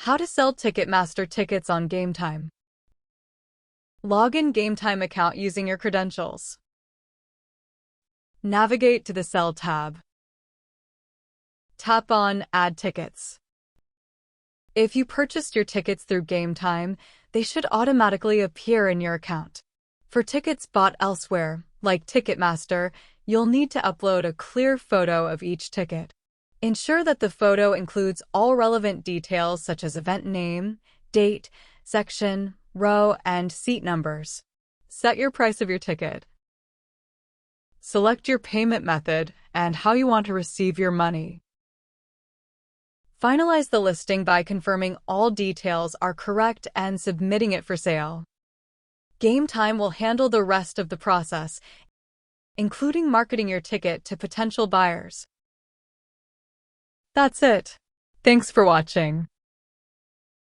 How to sell Ticketmaster tickets on Gametime. Log in Gametime account using your credentials. Navigate to the Sell tab. Tap on Add Tickets. If you purchased your tickets through Gametime, they should automatically appear in your account. For tickets bought elsewhere, like Ticketmaster, you'll need to upload a clear photo of each ticket. Ensure that the photo includes all relevant details such as event name, date, section, row, and seat numbers. Set your price of your ticket. Select your payment method and how you want to receive your money. Finalize the listing by confirming all details are correct and submitting it for sale. Gametime will handle the rest of the process, including marketing your ticket to potential buyers. That's it. Thanks for watching.